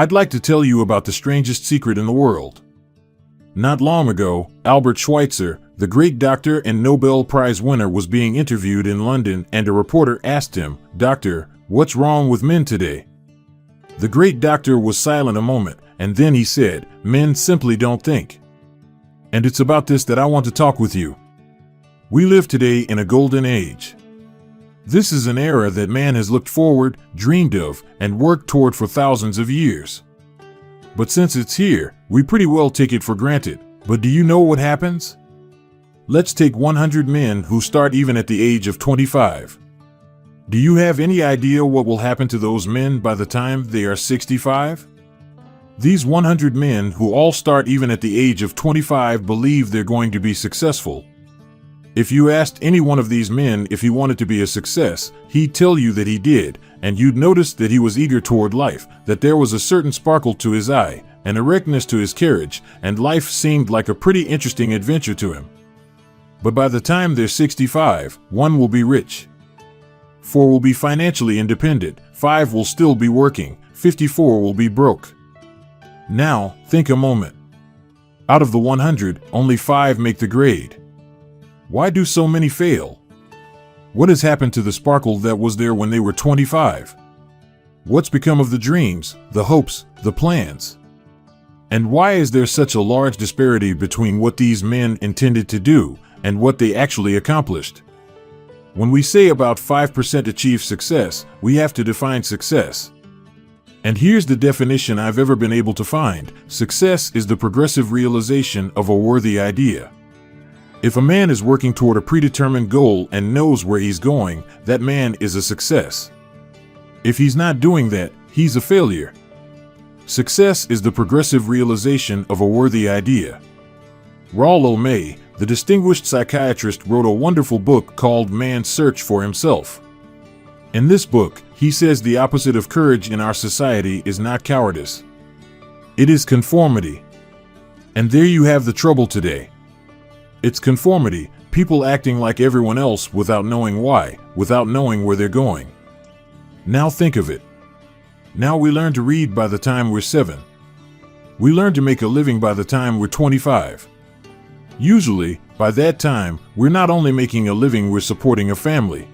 I'd like to tell you about the strangest secret in the world. Not long ago, Albert Schweitzer, the great doctor and Nobel Prize winner, was being interviewed in London, and a reporter asked him, "Doctor, what's wrong with men today?" The great doctor was silent a moment, and then he said, "Men simply don't think." And it's about this that I want to talk with you. We live today in a golden age. This is an era that man has looked forward, dreamed of, and worked toward for thousands of years. But since it's here, we pretty well take it for granted. But do you know what happens? Let's take 100 men who start even at the age of 25. Do you have any idea what will happen to those men by the time they are 65? These 100 men who all start even at the age of 25 believe they're going to be successful. If you asked any one of these men if he wanted to be a success, he'd tell you that he did, and you'd notice that he was eager toward life, that there was a certain sparkle to his eye, an erectness to his carriage, and life seemed like a pretty interesting adventure to him. But by the time they're 65, 1 will be rich. 4 will be financially independent, 5 will still be working, 54 will be broke. Now, think a moment. Out of the 100, only 5 make the grade. Why do so many fail? What has happened to the sparkle that was there when they were 25? What's become of the dreams, the hopes, the plans? And why is there such a large disparity between what these men intended to do and what they actually accomplished? When we say about 5% achieve success, we have to define success. And here's the definition I've ever been able to find. Success is the progressive realization of a worthy idea. If a man is working toward a predetermined goal and knows where he's going, that man is a success. If he's not doing that, he's a failure. Success is the progressive realization of a worthy idea. Rollo May, the distinguished psychiatrist, wrote a wonderful book called Man's Search for Himself. In this book, he says the opposite of courage in our society is not cowardice. It is conformity. And there you have the trouble today. It's conformity, people acting like everyone else without knowing why, without knowing where they're going. Now think of it. Now we learn to read by the time we're 7. We learn to make a living by the time we're 25. Usually, by that time, we're not only making a living, we're supporting a family.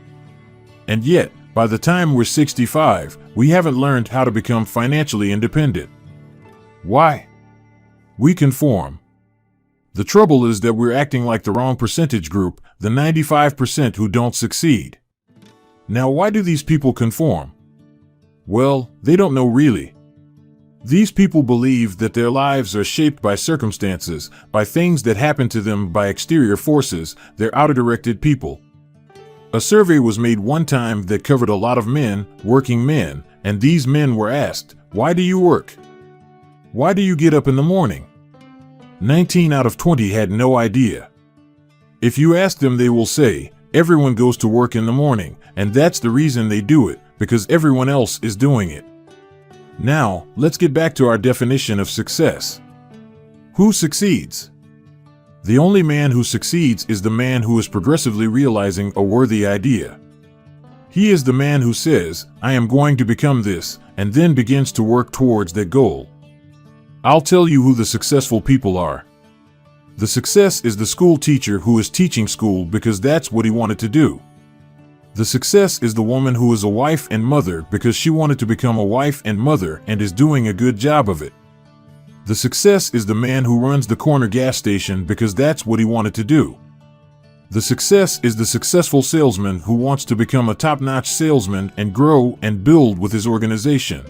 And yet, by the time we're 65, we haven't learned how to become financially independent. Why? We conform. The trouble is that we're acting like the wrong percentage group, the 95% who don't succeed. Now, why do these people conform? Well, they don't know really. These people believe that their lives are shaped by circumstances, by things that happen to them, by exterior forces. They're outer-directed people. A survey was made one time that covered a lot of men, working men, and these men were asked, "Why do you work? Why do you get up in the morning?" 19 out of 20 had no idea. If you ask them, they will say, everyone goes to work in the morning, and that's the reason they do it, because everyone else is doing it. Now, let's get back to our definition of success. Who succeeds? The only man who succeeds is the man who is progressively realizing a worthy idea. He is the man who says, "I am going to become this," and then begins to work towards that goal. I'll tell you who the successful people are. The success is the school teacher who is teaching school because that's what he wanted to do. The success is the woman who is a wife and mother because she wanted to become a wife and mother and is doing a good job of it. The success is the man who runs the corner gas station because that's what he wanted to do. The success is the successful salesman who wants to become a top-notch salesman and grow and build with his organization.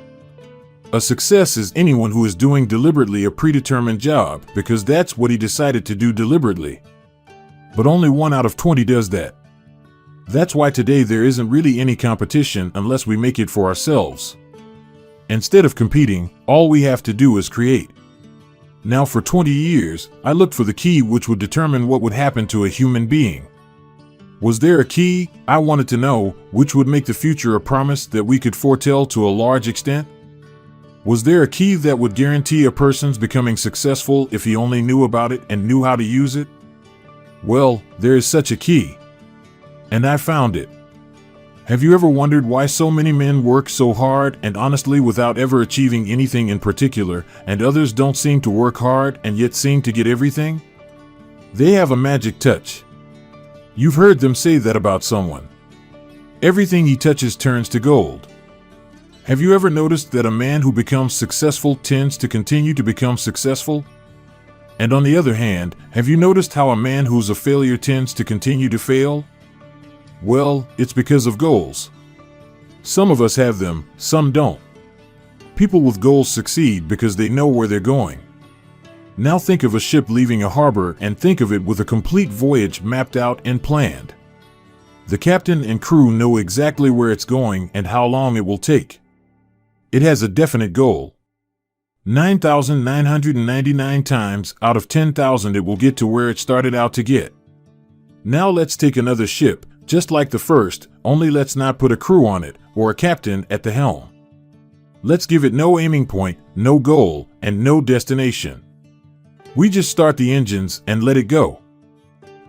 A success is anyone who is doing deliberately a predetermined job because that's what he decided to do deliberately. But only 1 out of 20 does that. That's why today there isn't really any competition unless we make it for ourselves. Instead of competing, all we have to do is create. Now, for 20 years, I looked for the key which would determine what would happen to a human being. Was there a key, I wanted to know, which would make the future a promise that we could foretell to a large extent? Was there a key that would guarantee a person's becoming successful if he only knew about it and knew how to use it? Well, there is such a key. And I found it. Have you ever wondered why so many men work so hard and honestly without ever achieving anything in particular, and others don't seem to work hard and yet seem to get everything? They have a magic touch. You've heard them say that about someone. Everything he touches turns to gold. Have you ever noticed that a man who becomes successful tends to continue to become successful? And on the other hand, have you noticed how a man who's a failure tends to continue to fail? Well, it's because of goals. Some of us have them, some don't. People with goals succeed because they know where they're going. Now think of a ship leaving a harbor and think of it with a complete voyage mapped out and planned. The captain and crew know exactly where it's going and how long it will take. It has a definite goal. 9,999 times out of 10,000 it will get to where it started out to get. Now let's take another ship, just like the first, only let's not put a crew on it or a captain at the helm. Let's give it no aiming point, no goal, and no destination. We just start the engines and let it go.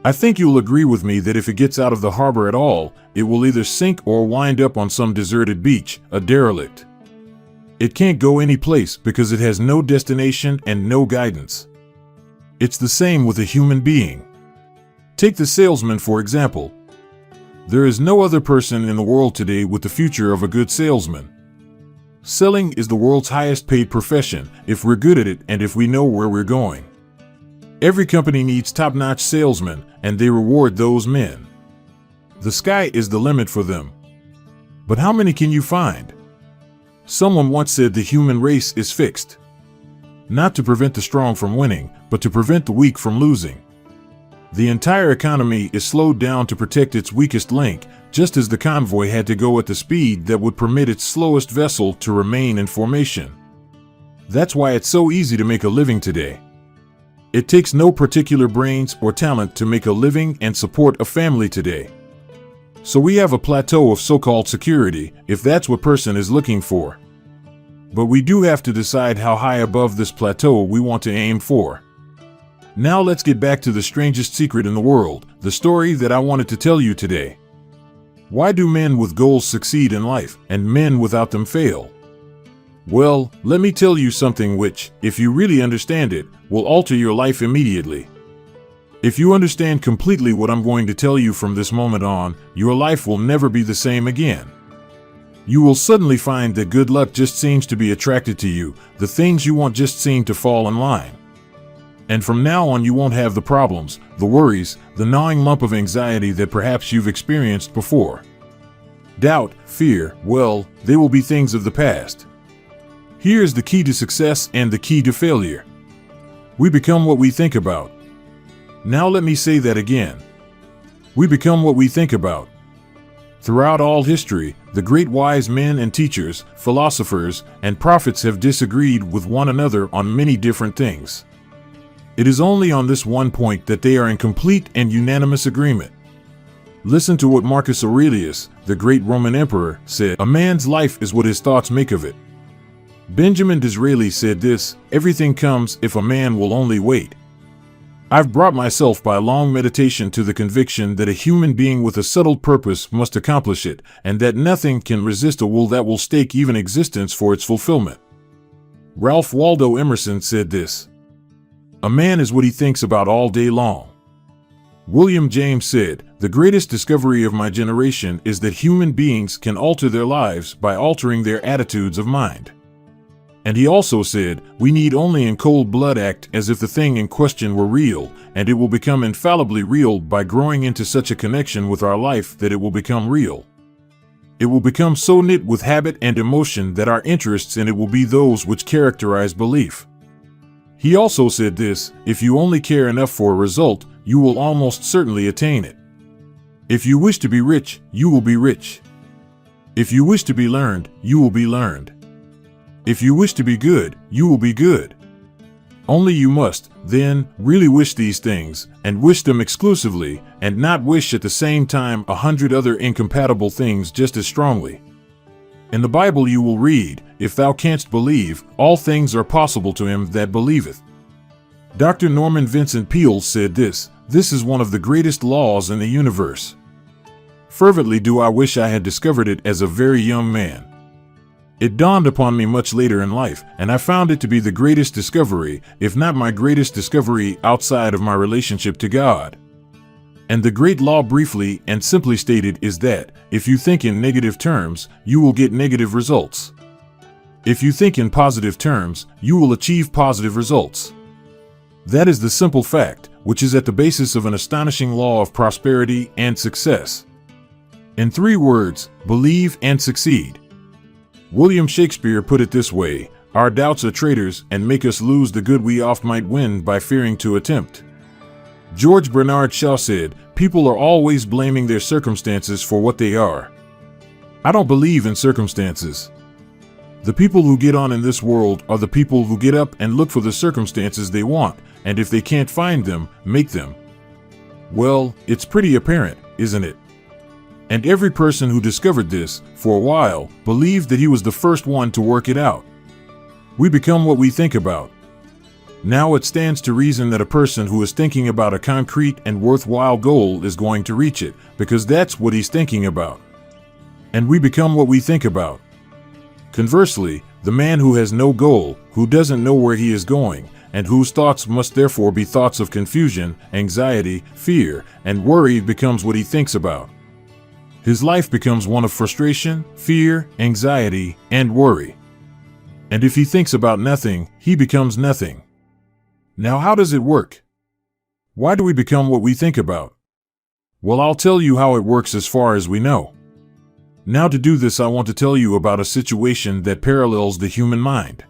I think you'll agree with me that if it gets out of the harbor at all, it will either sink or wind up on some deserted beach, a derelict. It can't go any place because it has no destination and no guidance. It's the same with a human being. Take the salesman, for example. There is no other person in the world today with the future of a good salesman. Selling is the world's highest paid profession if we're good at it and if we know where we're going. Every company needs top-notch salesmen, and they reward those men. The sky is the limit for them. But how many can you find? Someone once said the human race is fixed. Not to prevent the strong from winning, but to prevent the weak from losing. The entire economy is slowed down to protect its weakest link, just as the convoy had to go at the speed that would permit its slowest vessel to remain in formation. That's why it's so easy to make a living today. It takes no particular brains or talent to make a living and support a family today. So we have a plateau of so-called security, if that's what person is looking for. But we do have to decide how high above this plateau we want to aim for. Now let's get back to the strangest secret in the world, the story that I wanted to tell you today. Why do men with goals succeed in life, and men without them fail? Well, let me tell you something which, if you really understand it, will alter your life immediately. If you understand completely what I'm going to tell you from this moment on, your life will never be the same again. You will suddenly find that good luck just seems to be attracted to you, the things you want just seem to fall in line. And from now on you won't have the problems, the worries, the gnawing lump of anxiety that perhaps you've experienced before. Doubt, fear, well, they will be things of the past. Here's the key to success and the key to failure. We become what we think about. Now let me say that again. We become what we think about. Throughout all history, the great wise men and teachers, philosophers, and prophets have disagreed with one another on many different things. It is only on this one point that they are in complete and unanimous agreement. Listen to what Marcus Aurelius, the great Roman emperor, said, "A man's life is what his thoughts make of it." Benjamin Disraeli said this, "Everything comes if a man will only wait." I've brought myself by long meditation to the conviction that a human being with a settled purpose must accomplish it, and that nothing can resist a will that will stake even existence for its fulfillment. Ralph Waldo Emerson said this, "A man is what he thinks about all day long." William James said, "The greatest discovery of my generation is that human beings can alter their lives by altering their attitudes of mind." And he also said, "We need only in cold blood act as if the thing in question were real, and it will become infallibly real by growing into such a connection with our life that it will become real. It will become so knit with habit and emotion that our interests in it will be those which characterize belief." He also said this, "If you only care enough for a result, you will almost certainly attain it. If you wish to be rich, you will be rich. If you wish to be learned, you will be learned. If you wish to be good, you will be good. Only you must, then, really wish these things, and wish them exclusively, and not wish at the same time 100 other incompatible things just as strongly. In the Bible you will read, 'If thou canst believe, all things are possible to him that believeth.'" Dr. Norman Vincent Peale said this, "This is one of the greatest laws in the universe. Fervently do I wish I had discovered it as a very young man. It dawned upon me much later in life, and I found it to be the greatest discovery, if not my greatest discovery outside of my relationship to God. And the great law, briefly and simply stated, is that if you think in negative terms, you will get negative results. If you think in positive terms, you will achieve positive results. That is the simple fact, which is at the basis of an astonishing law of prosperity and success. In 3 words, believe and succeed. William Shakespeare put it this way: our doubts are traitors and make us lose the good we oft might win by fearing to attempt. George Bernard Shaw said, people are always blaming their circumstances for what they are. I don't believe in circumstances. The people who get on in this world are the people who get up and look for the circumstances they want, and if they can't find them, make them. Well, it's pretty apparent, isn't it? And every person who discovered this, for a while, believed that he was the first one to work it out. We become what we think about. Now it stands to reason that a person who is thinking about a concrete and worthwhile goal is going to reach it, because that's what he's thinking about. And we become what we think about. Conversely, the man who has no goal, who doesn't know where he is going, and whose thoughts must therefore be thoughts of confusion, anxiety, fear, and worry, becomes what he thinks about. His life becomes one of frustration, fear, anxiety, and worry. And if he thinks about nothing, he becomes nothing. Now, how does it work? Why do we become what we think about? Well, I'll tell you how it works as far as we know. Now, to do this, I want to tell you about a situation that parallels the human mind.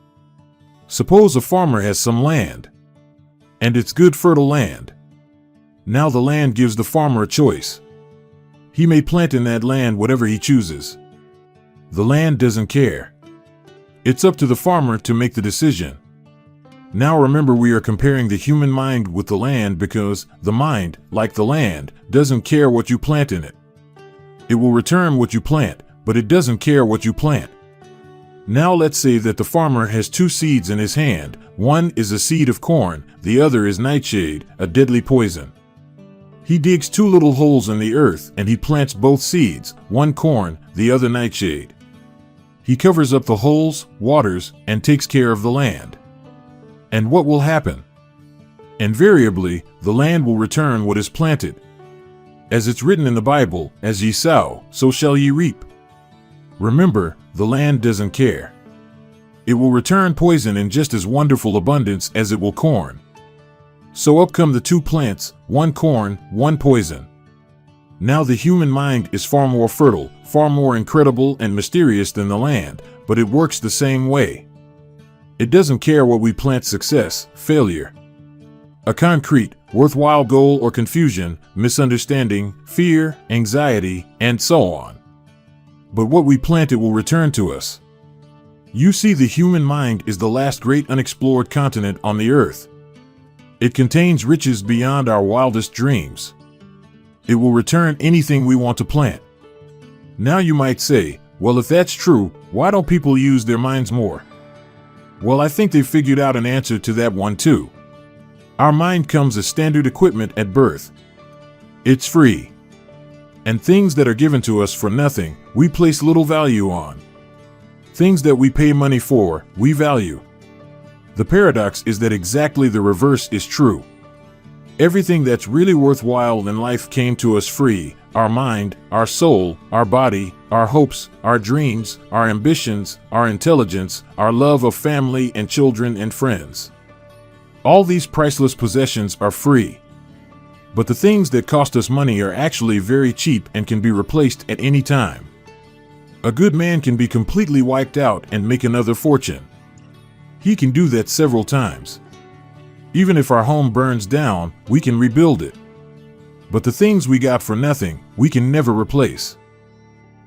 Suppose a farmer has some land, and it's good, fertile land. Now the land gives the farmer a choice. He may plant in that land whatever he chooses. The land doesn't care. It's up to the farmer to make the decision. Now remember, we are comparing the human mind with the land because the mind, like the land, doesn't care what you plant in it. It will return what you plant, but it doesn't care what you plant. Now let's say that the farmer has 2 seeds in his hand. One is a seed of corn, the other is nightshade, a deadly poison. He digs 2 little holes in the earth and he plants both seeds, one corn, the other nightshade. He covers up the holes, waters, and takes care of the land. And what will happen? Invariably, the land will return what is planted. As it's written in the Bible, as ye sow, so shall ye reap. Remember, the land doesn't care. It will return poison in just as wonderful abundance as it will corn. So up come the 2 plants, one corn, one poison. Now the human mind is far more fertile, far more incredible and mysterious than the land, but it works the same way. It doesn't care what we plant: success, failure, a concrete, worthwhile goal, or confusion, misunderstanding, fear, anxiety, and so on. But what we plant, it will return to us. You see, the human mind is the last great unexplored continent on the earth. It contains riches beyond our wildest dreams. It will return anything we want to plant. Now you might say, well, if that's true, why don't people use their minds more? Well, I think they figured out an answer to that one too. Our mind comes as standard equipment at birth. It's free. And things that are given to us for nothing, we place little value on. Things that we pay money for, we value. The paradox is that exactly the reverse is true. Everything that's really worthwhile in life came to us free: our mind, our soul, our body, our hopes, our dreams, our ambitions, our intelligence, our love of family and children and friends. All these priceless possessions are free. But the things that cost us money are actually very cheap and can be replaced at any time. A good man can be completely wiped out and make another fortune. He can do that several times. Even if our home burns down, we can rebuild it. But the things we got for nothing, we can never replace.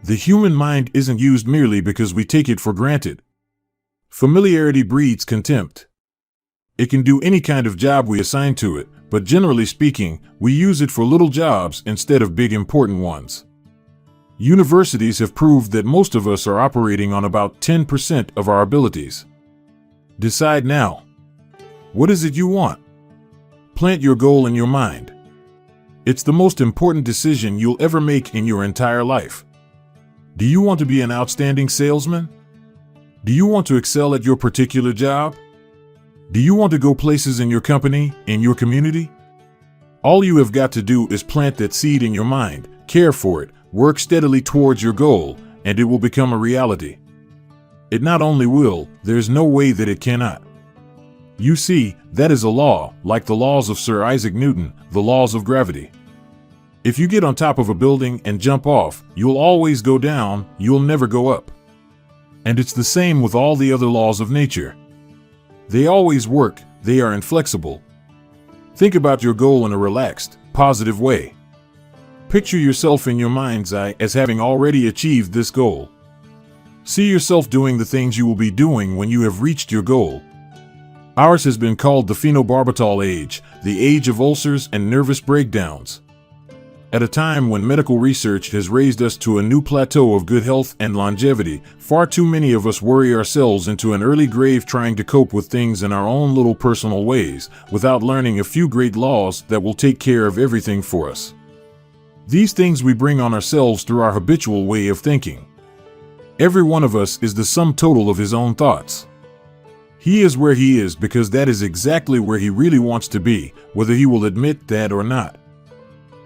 The human mind isn't used merely because we take it for granted. Familiarity breeds contempt. It can do any kind of job we assign to it, but generally speaking, we use it for little jobs instead of big important ones. Universities have proved that most of us are operating on about 10% of our abilities. Decide now. What is it you want? Plant your goal in your mind. It's the most important decision you'll ever make in your entire life. Do you want to be an outstanding salesman? Do you want to excel at your particular job? Do you want to go places in your company, in your community? All you have got to do is plant that seed in your mind, care for it, work steadily towards your goal, and it will become a reality. It not only will, there's no way that it cannot. You see, that is a law, like the laws of Sir Isaac Newton, the laws of gravity. If you get on top of a building and jump off, you'll always go down, you'll never go up. And it's the same with all the other laws of nature. They always work, they are inflexible. Think about your goal in a relaxed, positive way. Picture yourself in your mind's eye as having already achieved this goal. See yourself doing the things you will be doing when you have reached your goal. Ours has been called the phenobarbital age, the age of ulcers and nervous breakdowns. At a time when medical research has raised us to a new plateau of good health and longevity, far too many of us worry ourselves into an early grave trying to cope with things in our own little personal ways, without learning a few great laws that will take care of everything for us. These things we bring on ourselves through our habitual way of thinking. Every one of us is the sum total of his own thoughts. He is where he is because that is exactly where he really wants to be, whether he will admit that or not.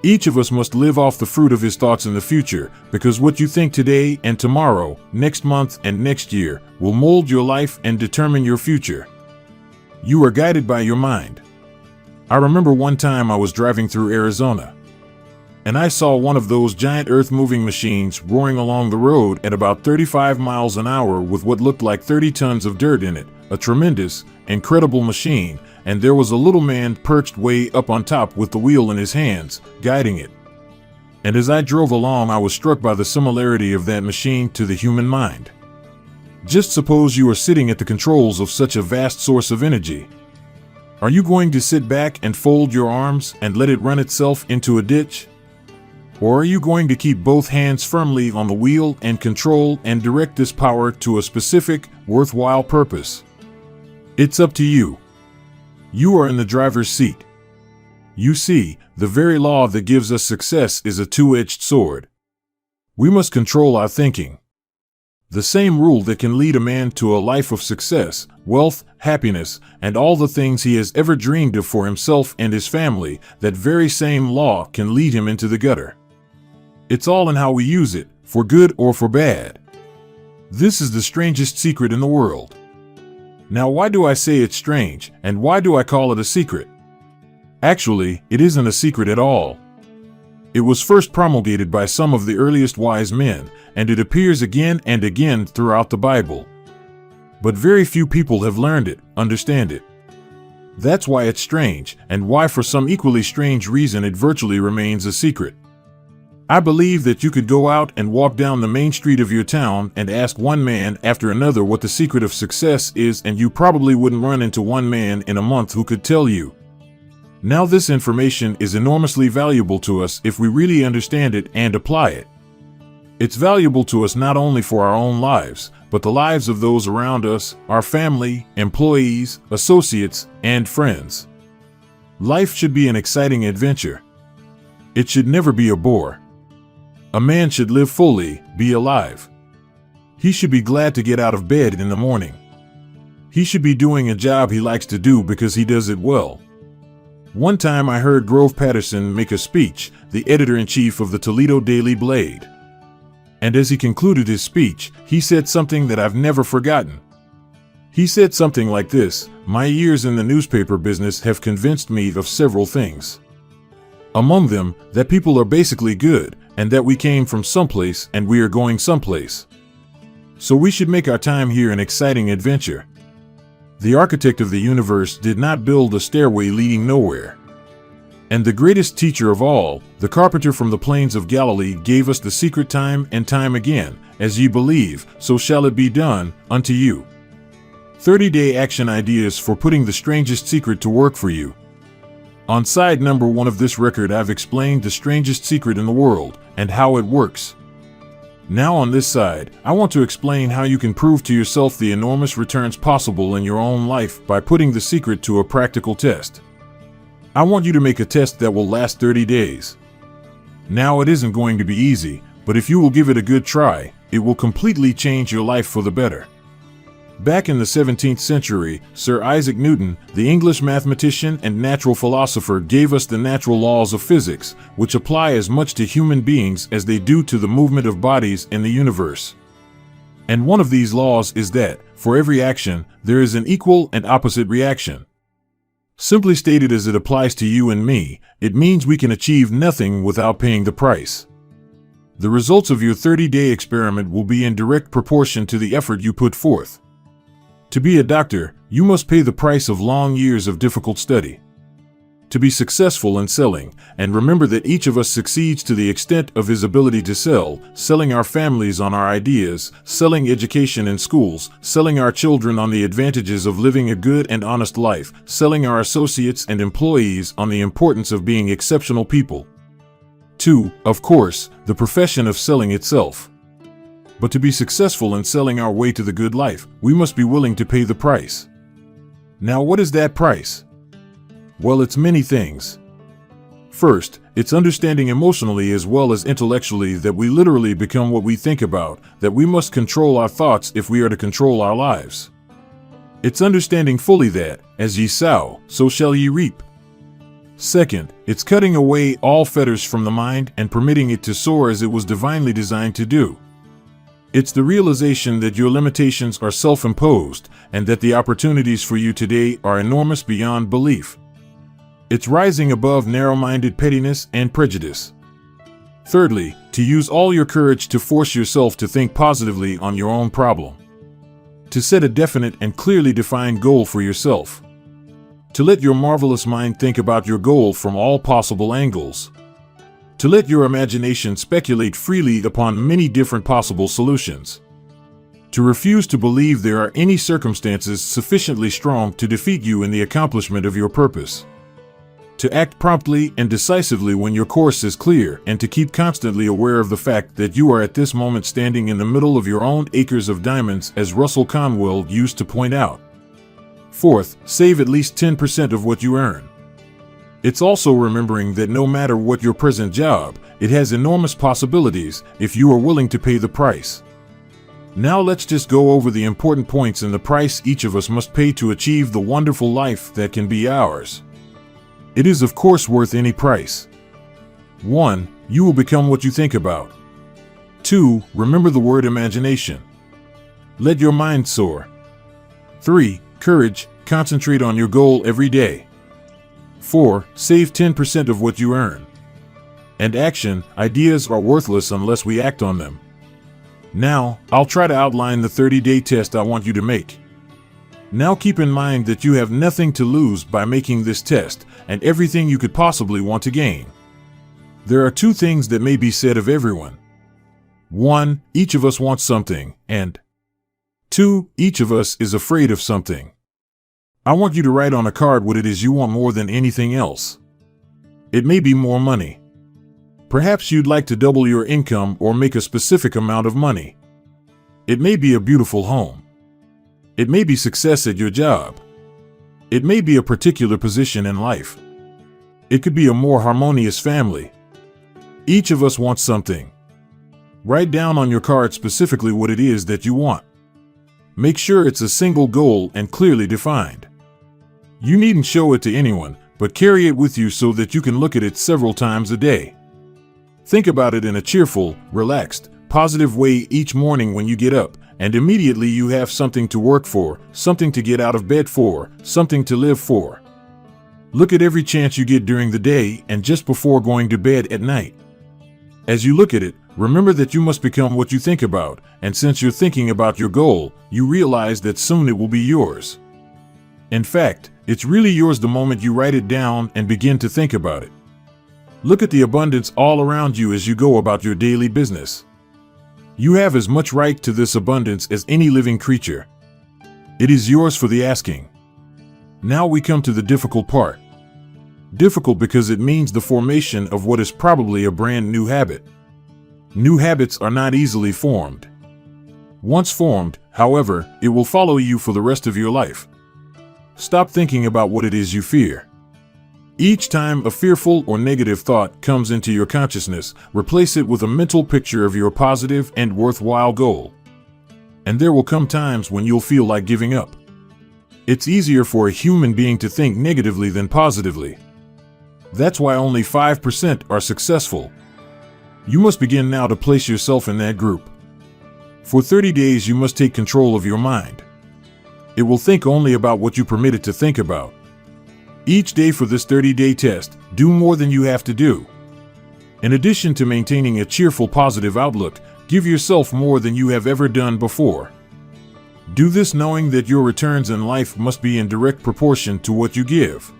Each of us must live off the fruit of his thoughts in the future, because what you think today and tomorrow, next month and next year, will mold your life and determine your future. You are guided by your mind. I remember one time I was driving through Arizona, and I saw one of those giant earth-moving machines roaring along the road at about 35 miles an hour with what looked like 30 tons of dirt in it, a tremendous, incredible machine, and there was a little man perched way up on top with the wheel in his hands, guiding it. And as I drove along, I was struck by the similarity of that machine to the human mind. Just suppose you are sitting at the controls of such a vast source of energy. Are you going to sit back and fold your arms and let it run itself into a ditch? Or are you going to keep both hands firmly on the wheel and control and direct this power to a specific, worthwhile purpose? It's up to you. You are in the driver's seat. You see, the very law that gives us success is a two-edged sword. We must control our thinking. The same rule that can lead a man to a life of success, wealth, happiness, and all the things he has ever dreamed of for himself and his family, that very same law can lead him into the gutter. It's all in how we use it, for good or for bad. This is the strangest secret in the world. Now, why do I say it's strange, and why do I call it a secret? Actually, it isn't a secret at all. It was first promulgated by some of the earliest wise men, and it appears again and again throughout the Bible. But very few people have learned it, understand it. That's why it's strange, and why for some equally strange reason it virtually remains a secret. I believe that you could go out and walk down the main street of your town and ask one man after another what the secret of success is, and you probably wouldn't run into one man in a month who could tell you. Now, this information is enormously valuable to us if we really understand it and apply it. It's valuable to us not only for our own lives, but the lives of those around us, our family, employees, associates, and friends. Life should be an exciting adventure. It should never be a bore. A man should live fully, be alive. He should be glad to get out of bed in the morning. He should be doing a job he likes to do because he does it well. One time I heard Grove Patterson make a speech, the editor-in-chief of the Toledo Daily Blade. And as he concluded his speech, he said something that I've never forgotten. He said something like this: "My years in the newspaper business have convinced me of several things. Among them, that people are basically good, and that we came from someplace and we are going someplace. So we should make our time here an exciting adventure." The architect of the universe did not build a stairway leading nowhere. And the greatest teacher of all, the carpenter from the plains of Galilee, gave us the secret time and time again: "As ye believe, so shall it be done unto you." 30-day action ideas for putting the strangest secret to work for you. On side number 1 of this record, I've explained the strangest secret in the world and how it works. Now on this side, I want to explain how you can prove to yourself the enormous returns possible in your own life by putting the secret to a practical test. I want you to make a test that will last 30 days. Now, it isn't going to be easy, but if you will give it a good try, it will completely change your life for the better. Back in the 17th century, Sir Isaac Newton, the English mathematician and natural philosopher, gave us the natural laws of physics, which apply as much to human beings as they do to the movement of bodies in the universe. And one of these laws is that, for every action, there is an equal and opposite reaction. Simply stated as it applies to you and me, it means we can achieve nothing without paying the price. The results of your 30-day experiment will be in direct proportion to the effort you put forth. To be a doctor, you must pay the price of long years of difficult study. To be successful in selling, and remember that each of us succeeds to the extent of his ability to sell, selling our families on our ideas, selling education in schools, selling our children on the advantages of living a good and honest life, selling our associates and employees on the importance of being exceptional people. 2. Of course, the profession of selling itself. But to be successful in selling our way to the good life, we must be willing to pay the price. Now, what is that price? Well, it's many things. First, it's understanding emotionally as well as intellectually that we literally become what we think about, that we must control our thoughts if we are to control our lives. It's understanding fully that, as ye sow, so shall ye reap. Second, it's cutting away all fetters from the mind and permitting it to soar as it was divinely designed to do. It's the realization that your limitations are self-imposed and that the opportunities for you today are enormous beyond belief. It's rising above narrow-minded pettiness and prejudice. Thirdly, to use all your courage to force yourself to think positively on your own problem. To set a definite and clearly defined goal for yourself. To let your marvelous mind think about your goal from all possible angles. To let your imagination speculate freely upon many different possible solutions. To refuse to believe there are any circumstances sufficiently strong to defeat you in the accomplishment of your purpose. To act promptly and decisively when your course is clear, and to keep constantly aware of the fact that you are at this moment standing in the middle of your own acres of diamonds, as Russell Conwell used to point out. Fourth, save at least 10% of what you earn. It's also remembering that no matter what your present job, it has enormous possibilities if you are willing to pay the price. Now let's just go over the important points in the price each of us must pay to achieve the wonderful life that can be ours. It is of course worth any price. 1. You will become what you think about. 2. Remember the word imagination. Let your mind soar. 3. Courage. Concentrate on your goal every day. 4. Save 10% of what you earn. And action. Ideas are worthless unless we act on them. Now, I'll try to outline the 30-day test I want you to make. Now keep in mind that you have nothing to lose by making this test, and everything you could possibly want to gain. There are two things that may be said of everyone. 1. Each of us wants something, and 2. Each of us is afraid of something. I want you to write on a card what it is you want more than anything else. It may be more money. Perhaps you'd like to double your income or make a specific amount of money. It may be a beautiful home. It may be success at your job. It may be a particular position in life. It could be a more harmonious family. Each of us wants something. Write down on your card specifically what it is that you want. Make sure it's a single goal and clearly defined. You needn't show it to anyone, but carry it with you so that you can look at it several times a day. Think about it in a cheerful, relaxed, positive way each morning when you get up, and immediately you have something to work for, something to get out of bed for, something to live for. Look at every chance you get during the day and just before going to bed at night. As you look at it, remember that you must become what you think about, and since you're thinking about your goal, you realize that soon it will be yours. In fact, it's really yours the moment you write it down and begin to think about it. Look at the abundance all around you as you go about your daily business. You have as much right to this abundance as any living creature. It is yours for the asking. Now we come to the difficult part. Difficult because it means the formation of what is probably a brand new habit. New habits are not easily formed. Once formed, however, it will follow you for the rest of your life. Stop thinking about what it is you fear. Each time a fearful or negative thought comes into your consciousness, replace it with a mental picture of your positive and worthwhile goal. And there will come times when you'll feel like giving up. It's easier for a human being to think negatively than positively. That's why only 5% are successful. You must begin now to place yourself in that group. For 30 days you must take control of your mind. It will think only about what you permit it to think about. Each day for this 30-day test, do more than you have to do. In addition to maintaining a cheerful, positive outlook, give yourself more than you have ever done before. Do this knowing that your returns in life must be in direct proportion to what you give.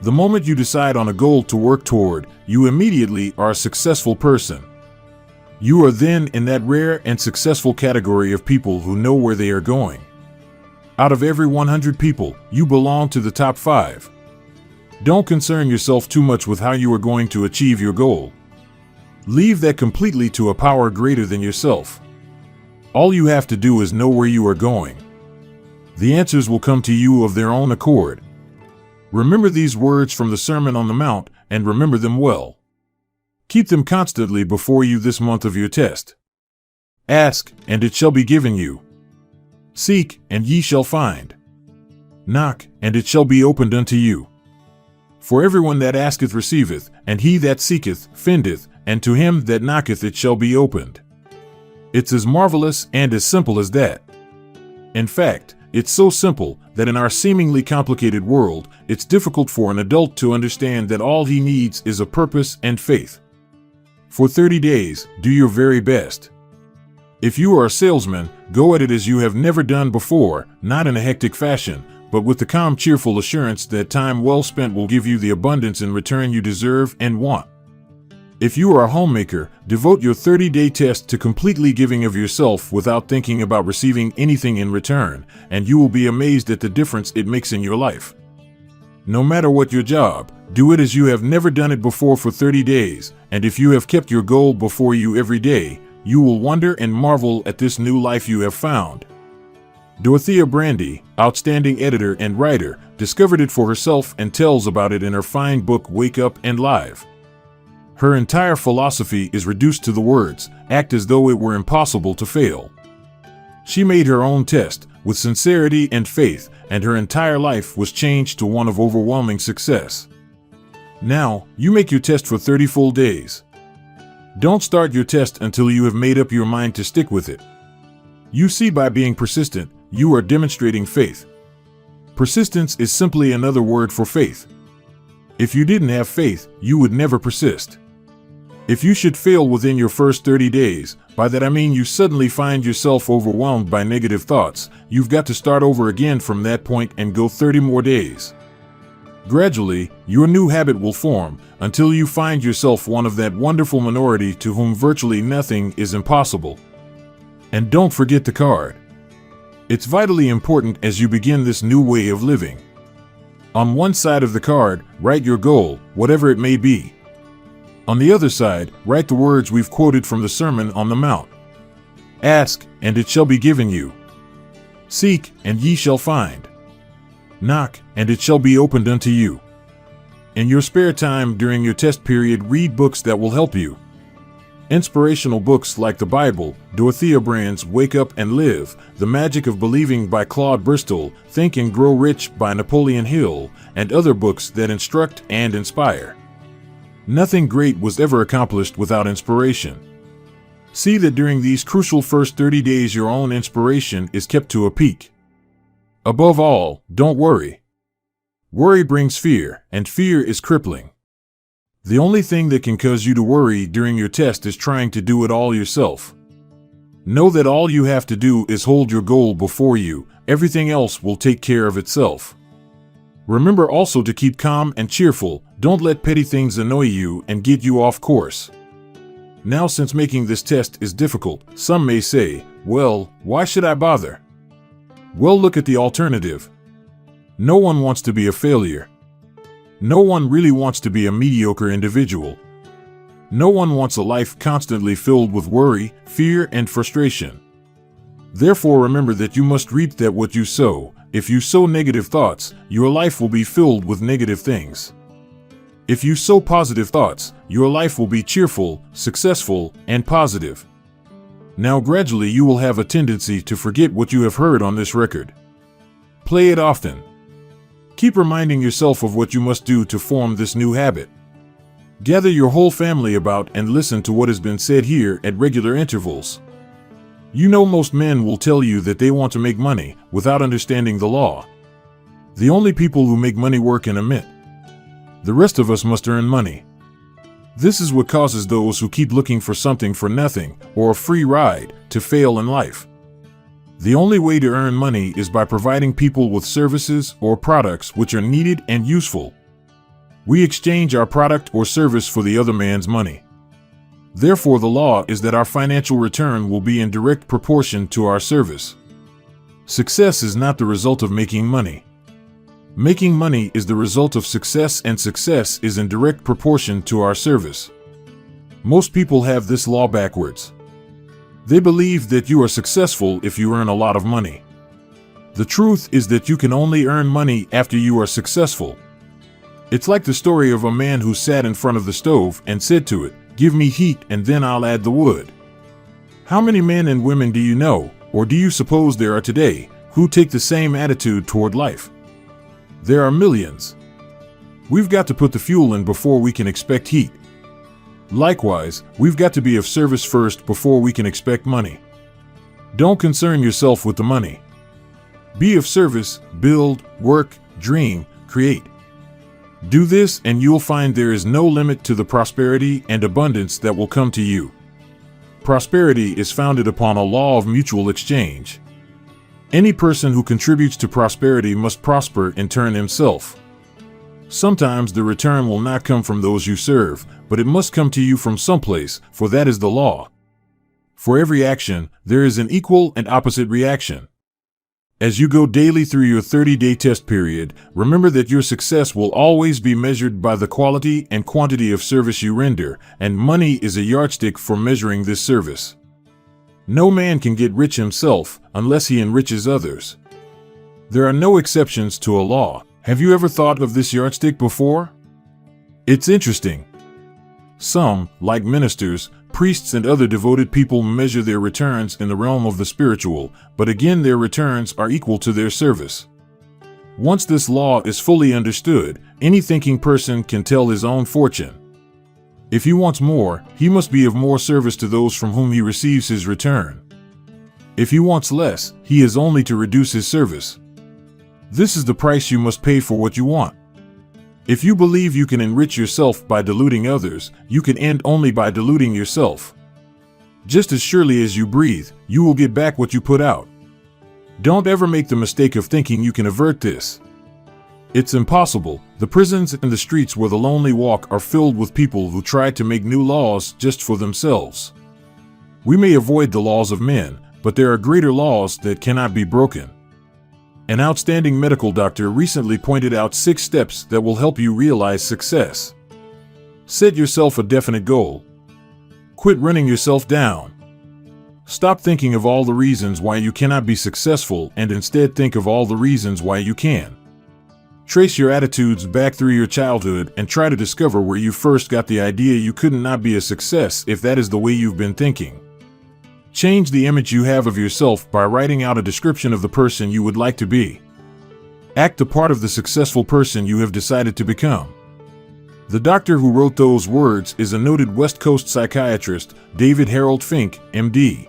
The moment you decide on a goal to work toward, you immediately are a successful person. You are then in that rare and successful category of people who know where they are going. Out of every 100 people, you belong to the top 5. Don't concern yourself too much with how you are going to achieve your goal. Leave that completely to a power greater than yourself. All you have to do is know where you are going. The answers will come to you of their own accord. Remember these words from the Sermon on the Mount, and remember them well. Keep them constantly before you this month of your test. Ask, and it shall be given you. Seek, and ye shall find. Knock, and it shall be opened unto you. For everyone that asketh receiveth, and he that seeketh findeth, and to him that knocketh it shall be opened. It's as marvelous and as simple as that. In fact, it's so simple that in our seemingly complicated world, it's difficult for an adult to understand that all he needs is a purpose and faith. For 30 days, do your very best. If you are a salesman, go at it as you have never done before, not in a hectic fashion, but with the calm, cheerful assurance that time well spent will give you the abundance in return you deserve and want. If you are a homemaker, devote your 30-day test to completely giving of yourself without thinking about receiving anything in return, and you will be amazed at the difference it makes in your life. No matter what your job, do it as you have never done it before for 30 days, and if you have kept your goal before you every day, you will wonder and marvel at this new life you have found. Dorothea Brandy, outstanding editor and writer, discovered it for herself and tells about it in her fine book Wake Up and Live. Her entire philosophy is reduced to the words, act as though it were impossible to fail. She made her own test, with sincerity and faith, and her entire life was changed to one of overwhelming success. Now, you make your test for 30 full days. Don't start your test until you have made up your mind to stick with it. You see, by being persistent, you are demonstrating faith. Persistence is simply another word for faith. If you didn't have faith, you would never persist. If you should fail within your first 30 days, by that I mean you suddenly find yourself overwhelmed by negative thoughts, you've got to start over again from that point and go 30 more days. Gradually, your new habit will form until you find yourself one of that wonderful minority to whom virtually nothing is impossible. And don't forget the card. It's vitally important as you begin this new way of living. On one side of the card, write your goal, whatever it may be. On the other side, write the words we've quoted from the Sermon on the Mount. Ask, and it shall be given you. Seek, and ye shall find. Knock, and it shall be opened unto you. In your spare time during your test period, read books that will help you. Inspirational books like the Bible, Dorothea Brand's Wake Up and Live, The Magic of Believing by Claude Bristol, Think and Grow Rich by Napoleon Hill, and other books that instruct and inspire. Nothing great was ever accomplished without inspiration. See that during these crucial first 30 days your own inspiration is kept to a peak. Above all, don't worry. Worry brings fear, and fear is crippling. The only thing that can cause you to worry during your test is trying to do it all yourself. Know that all you have to do is hold your goal before you, everything else will take care of itself. Remember also to keep calm and cheerful, don't let petty things annoy you and get you off course. Now, since making this test is difficult, some may say, well, why should I bother? Well, look at the alternative. No one wants to be a failure. No one really wants to be a mediocre individual. No one wants a life constantly filled with worry, fear, and frustration. Therefore, remember that you must reap that what you sow. If you sow negative thoughts, your life will be filled with negative things. If you sow positive thoughts, your life will be cheerful, successful, and positive. Now gradually you will have a tendency to forget what you have heard on this record. Play it often. Keep reminding yourself of what you must do to form this new habit. Gather your whole family about and listen to what has been said here at regular intervals. You know, most men will tell you that they want to make money without understanding the law. The only people who make money work in a mint. The rest of us must earn money. This is what causes those who keep looking for something for nothing or a free ride to fail in life. The only way to earn money is by providing people with services or products which are needed and useful. We exchange our product or service for the other man's money. Therefore, the law is that our financial return will be in direct proportion to our service. Success is not the result of making money. Making money is the result of success, and success is in direct proportion to our service. Most people have this law backwards. They believe that you are successful if you earn a lot of money. The truth is that you can only earn money after you are successful. It's like the story of a man who sat in front of the stove and said to it, "Give me heat and then I'll add the wood." How many men and women do you know, or do you suppose there are today, who take the same attitude toward life? There are millions. We've got to put the fuel in before we can expect heat. Likewise, we've got to be of service first before we can expect money. Don't concern yourself with the money. Be of service, build, work, dream, create. Do this and you'll find there is no limit to the prosperity and abundance that will come to you. Prosperity is founded upon a law of mutual exchange. Any person who contributes to prosperity must prosper in turn himself. Sometimes the return will not come from those you serve, but it must come to you from someplace, for that is the law. For every action, there is an equal and opposite reaction. As you go daily through your 30-day test period, remember that your success will always be measured by the quality and quantity of service you render, and money is a yardstick for measuring this service. No man can get rich himself unless he enriches others. There are no exceptions to a law. Have you ever thought of this yardstick before? It's interesting. Some, like ministers, priests, and other devoted people, measure their returns in the realm of the spiritual, but again their returns are equal to their service. Once this law is fully understood, any thinking person can tell his own fortune. If he wants more, he must be of more service to those from whom he receives his return. If he wants less, he has only to reduce his service. This is the price you must pay for what you want. If you believe you can enrich yourself by deluding others, you can end only by deluding yourself. Just as surely as you breathe, you will get back what you put out. Don't ever make the mistake of thinking you can avert this. It's impossible. The prisons and the streets where the lonely walk are filled with people who try to make new laws just for themselves. We may avoid the laws of men, but there are greater laws that cannot be broken. An outstanding medical doctor recently pointed out 6 steps that will help you realize success. Set yourself a definite goal. Quit running yourself down. Stop thinking of all the reasons why you cannot be successful and instead think of all the reasons why you can. Trace your attitudes back through your childhood and try to discover where you first got the idea you could not be a success if that is the way you've been thinking. Change the image you have of yourself by writing out a description of the person you would like to be. Act the part of the successful person you have decided to become. The doctor who wrote those words is a noted West Coast psychiatrist, David Harold Fink, MD.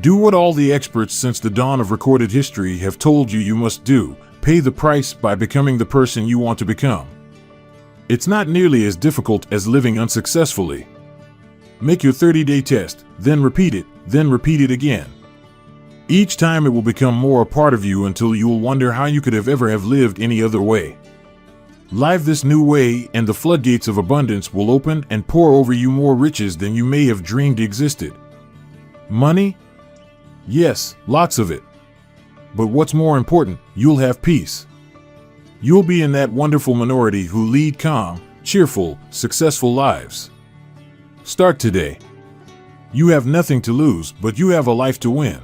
Do what all the experts since the dawn of recorded history have told you you must do. Pay the price by becoming the person you want to become. It's not nearly as difficult as living unsuccessfully. Make your 30-day test, then repeat it again. Each time it will become more a part of you until you will wonder how you could have ever lived any other way. Live this new way and the floodgates of abundance will open and pour over you more riches than you may have dreamed existed. Money? Yes, lots of it. But what's more important, you'll have peace. You'll be in that wonderful minority who lead calm, cheerful, successful lives. Start today. You have nothing to lose, but you have a life to win.